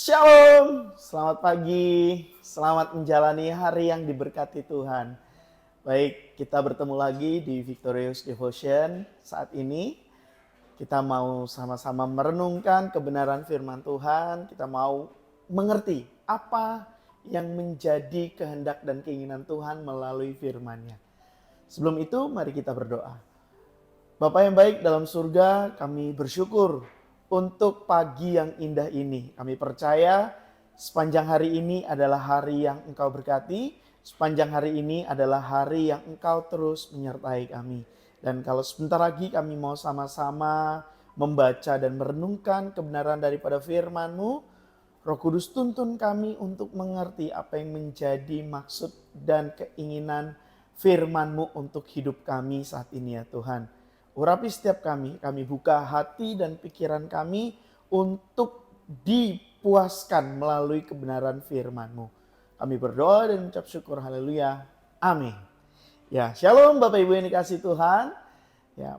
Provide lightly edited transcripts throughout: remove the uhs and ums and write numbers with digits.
Shalom, selamat pagi, selamat menjalani hari yang diberkati Tuhan. Baik, kita bertemu lagi di Victorious Devotion. Saat ini kita mau sama-sama merenungkan kebenaran firman Tuhan. Kita mau mengerti apa yang menjadi kehendak dan keinginan Tuhan melalui firman-Nya. Sebelum itu, mari kita berdoa. Bapa yang baik dalam surga, kami bersyukur untuk pagi yang indah ini. Kami percaya sepanjang hari ini adalah hari yang Engkau berkati. Sepanjang hari ini adalah hari yang Engkau terus menyertai kami. Dan kalau sebentar lagi kami mau sama-sama membaca dan merenungkan kebenaran daripada firman-Mu, Roh Kudus tuntun kami untuk mengerti apa yang menjadi maksud dan keinginan firman-Mu untuk hidup kami saat ini ya Tuhan. Urapi setiap kami buka hati dan pikiran kami untuk dipuaskan melalui kebenaran firman-Mu. Kami berdoa dan mengucap syukur, haleluya, amin. Ya, shalom Bapak Ibu yang dikasihi Tuhan. Ya,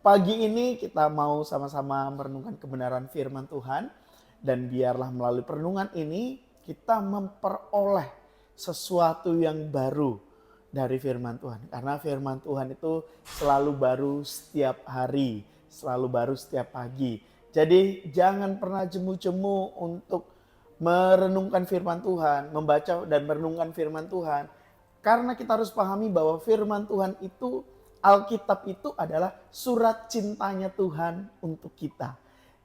pagi ini kita mau sama-sama merenungkan kebenaran firman Tuhan. Dan biarlah melalui perenungan ini kita memperoleh sesuatu yang baru dari firman Tuhan. Karena firman Tuhan itu selalu baru setiap hari, selalu baru setiap pagi. Jadi jangan pernah jemu-jemu untuk merenungkan firman Tuhan, membaca dan merenungkan firman Tuhan. Karena kita harus pahami bahwa firman Tuhan itu, Alkitab itu adalah surat cintanya Tuhan untuk kita.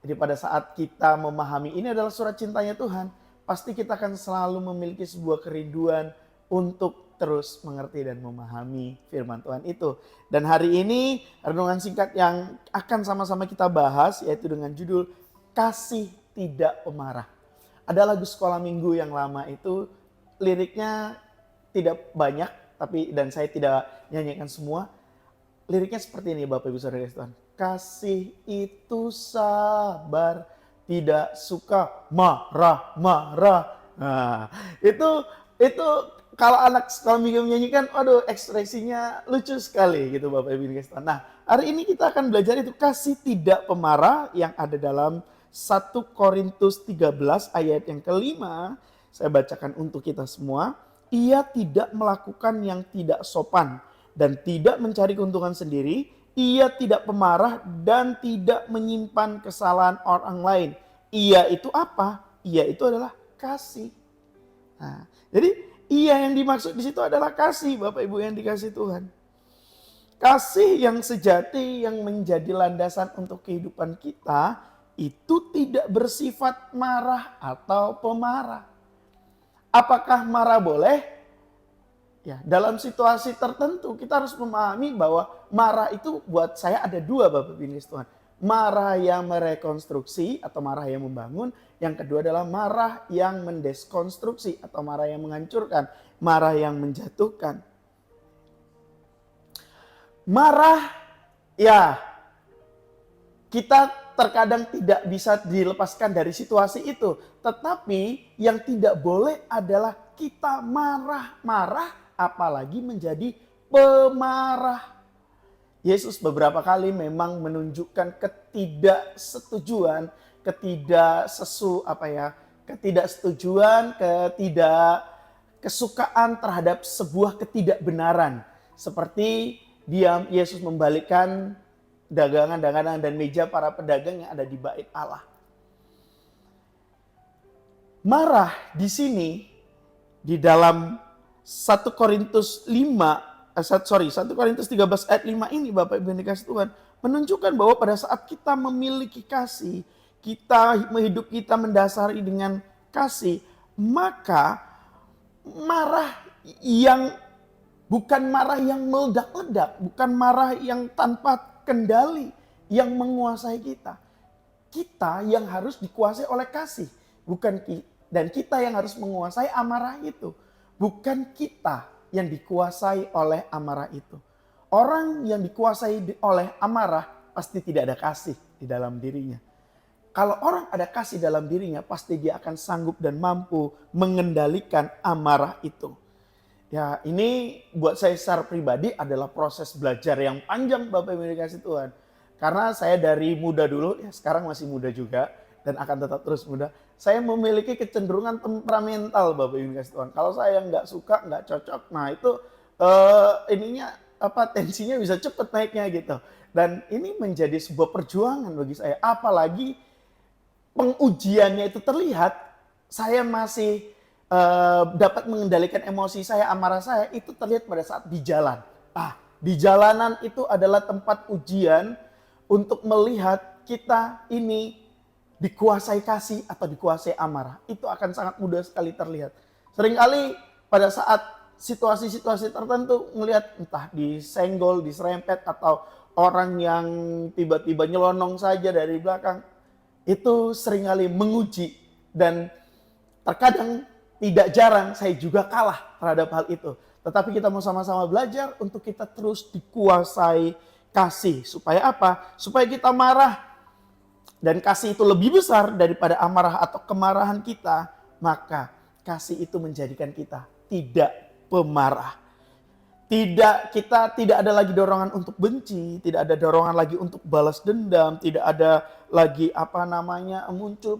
Jadi pada saat kita memahami ini adalah surat cintanya Tuhan, pasti kita akan selalu memiliki sebuah kerinduan untuk terus mengerti dan memahami firman Tuhan itu. Dan hari ini renungan singkat yang akan sama-sama kita bahas yaitu dengan judul Kasih Tidak Pemarah. Ada lagu sekolah minggu yang lama itu liriknya tidak banyak dan saya tidak nyanyikan semua. Liriknya seperti ini Bapak Ibu Saudara Tuhan. Kasih itu sabar, tidak suka marah-marah. Nah, itu kalau anak sekolah minggu menyanyikan, aduh ekspresinya lucu sekali gitu Bapak Ibu Tuhan. Nah, hari ini kita akan belajar itu kasih tidak pemarah yang ada dalam 1 Korintus 13 ayat yang kelima. Saya bacakan untuk kita semua. Ia tidak melakukan yang tidak sopan dan tidak mencari keuntungan sendiri. Ia tidak pemarah dan tidak menyimpan kesalahan orang lain. Ia itu apa? Ia itu adalah kasih. Nah, jadi ia yang dimaksud di situ adalah kasih, Bapak Ibu yang dikasih Tuhan. Kasih yang sejati yang menjadi landasan untuk kehidupan kita itu tidak bersifat marah atau pemarah. Apakah marah boleh? Ya, dalam situasi tertentu kita harus memahami bahwa marah itu buat saya ada dua Bapak Ibu Tuhan. Marah yang merekonstruksi atau marah yang membangun. Yang kedua adalah marah yang mendeskonstruksi atau marah yang menghancurkan. Marah yang menjatuhkan. Marah ya kita terkadang tidak bisa dilepaskan dari situasi itu. Tetapi yang tidak boleh adalah kita marah-marah apalagi menjadi pemarah. Yesus beberapa kali memang menunjukkan ketidaksetujuan, ketidakkesukaan terhadap sebuah ketidakbenaran. Seperti Yesus membalikkan dagangan-dagangan dan meja para pedagang yang ada di bait Allah. Marah di sini di dalam 1 Korintus 13 ayat 5 ini Bapak Ibu yang dikasih Tuhan menunjukkan bahwa pada saat kita memiliki kasih, hidup kita mendasari dengan kasih, maka marah yang bukan marah yang meledak-ledak, bukan marah yang tanpa kendali yang menguasai kita. Kita yang harus dikuasai oleh kasih, dan kita yang harus menguasai amarah itu, bukan kita yang dikuasai oleh amarah itu. Orang yang dikuasai oleh amarah pasti tidak ada kasih di dalam dirinya. Kalau orang ada kasih dalam dirinya, pasti dia akan sanggup dan mampu mengendalikan amarah itu. Ya, ini buat saya secara pribadi adalah proses belajar yang panjang Bapak Ibu dikasih Tuhan. Karena saya dari muda dulu, ya sekarang masih muda juga dan akan tetap terus muda. saya memiliki kecenderungan temperamental Bapak Ibu kasih Tuhan. Kalau saya nggak suka, nggak cocok, nah itu ininya tensinya bisa cepet naiknya gitu. Dan ini menjadi sebuah perjuangan bagi saya. Apalagi pengujiannya itu terlihat, saya masih dapat mengendalikan emosi saya, amarah saya, itu terlihat pada saat di jalan. Di jalanan itu adalah tempat ujian untuk melihat kita ini dikuasai kasih atau dikuasai amarah. Itu akan sangat mudah sekali terlihat. Seringkali pada saat situasi-situasi tertentu melihat entah disenggol, diserempet, atau orang yang tiba-tiba nyelonong saja dari belakang, itu seringkali menguji. Dan terkadang tidak jarang saya juga kalah terhadap hal itu. Tetapi kita mau sama-sama belajar untuk kita terus dikuasai kasih. Supaya apa? Supaya kita marah dan kasih itu lebih besar daripada amarah atau kemarahan kita, maka kasih itu menjadikan kita tidak pemarah. Kita tidak ada lagi dorongan untuk benci, tidak ada dorongan lagi untuk balas dendam, tidak ada lagi muncul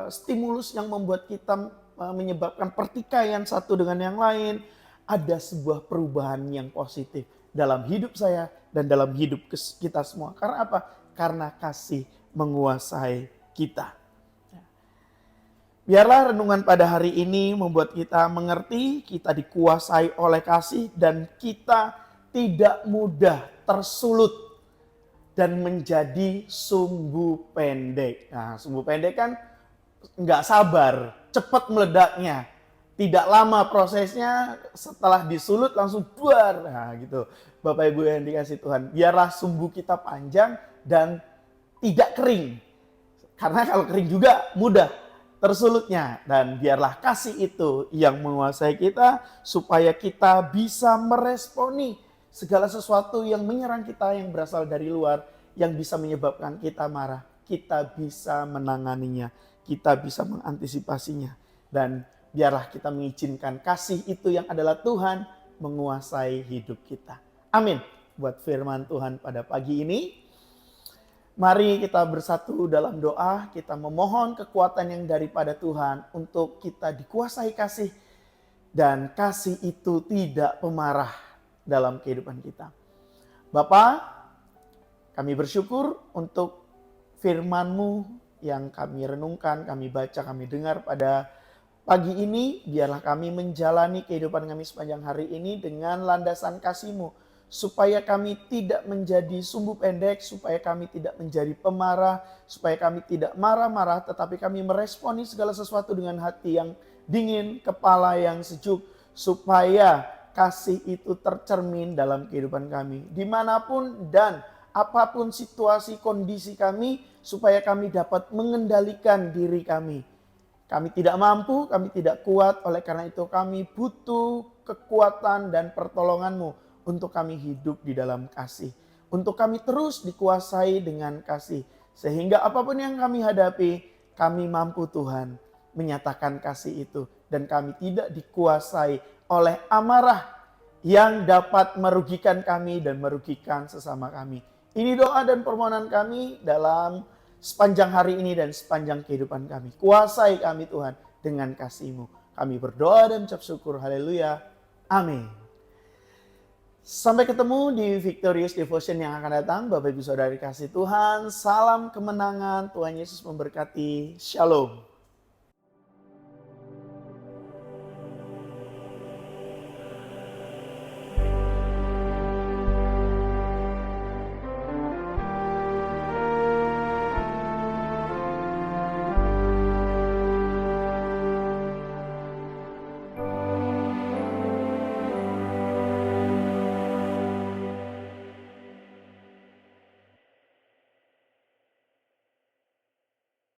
stimulus yang membuat kita menyebabkan pertikaian satu dengan yang lain. Ada sebuah perubahan yang positif dalam hidup saya dan dalam hidup kita semua. Karena apa? Karena kasih menguasai kita. Biarlah renungan pada hari ini membuat kita mengerti, kita dikuasai oleh kasih, dan kita tidak mudah tersulut dan menjadi sumbu pendek. Nah, sumbu pendek kan nggak sabar, cepat meledaknya. Tidak lama prosesnya, setelah disulut langsung buar. Nah gitu, Bapak Ibu yang dikasih Tuhan. Biarlah sumbu kita panjang dan tidak kering. Karena kalau kering juga mudah tersulutnya. Dan biarlah kasih itu yang menguasai kita, supaya kita bisa meresponi segala sesuatu yang menyerang kita, yang berasal dari luar, yang bisa menyebabkan kita marah. Kita bisa menanganinya, kita bisa mengantisipasinya. Dan biarlah kita mengizinkan kasih itu yang adalah Tuhan menguasai hidup kita. Amin. Buat firman Tuhan pada pagi ini, mari kita bersatu dalam doa, kita memohon kekuatan yang daripada Tuhan untuk kita dikuasai kasih, dan kasih itu tidak pemarah dalam kehidupan kita. Bapa, kami bersyukur untuk firman-Mu yang kami renungkan, kami baca, kami dengar pada pagi ini. Biarlah kami menjalani kehidupan kami sepanjang hari ini dengan landasan kasih-Mu, supaya kami tidak menjadi sumbu pendek, supaya kami tidak menjadi pemarah, supaya kami tidak marah-marah, tetapi kami meresponi segala sesuatu dengan hati yang dingin, kepala yang sejuk, supaya kasih itu tercermin dalam kehidupan kami. Dimanapun dan apapun situasi kondisi kami, supaya kami dapat mengendalikan diri kami. Kami tidak mampu, kami tidak kuat, oleh karena itu kami butuh kekuatan dan pertolongan-Mu untuk kami hidup di dalam kasih. Untuk kami terus dikuasai dengan kasih. Sehingga apapun yang kami hadapi, kami mampu Tuhan menyatakan kasih itu. Dan kami tidak dikuasai oleh amarah yang dapat merugikan kami dan merugikan sesama kami. Ini doa dan permohonan kami dalam sepanjang hari ini dan sepanjang kehidupan kami. Kuasai kami Tuhan dengan kasih-Mu. Kami berdoa dan ucap syukur. Haleluya. Amin. Sampai ketemu di Victorious Devotion yang akan datang. Bapak Ibu Saudara kasih Tuhan. Salam kemenangan. Tuhan Yesus memberkati. Shalom.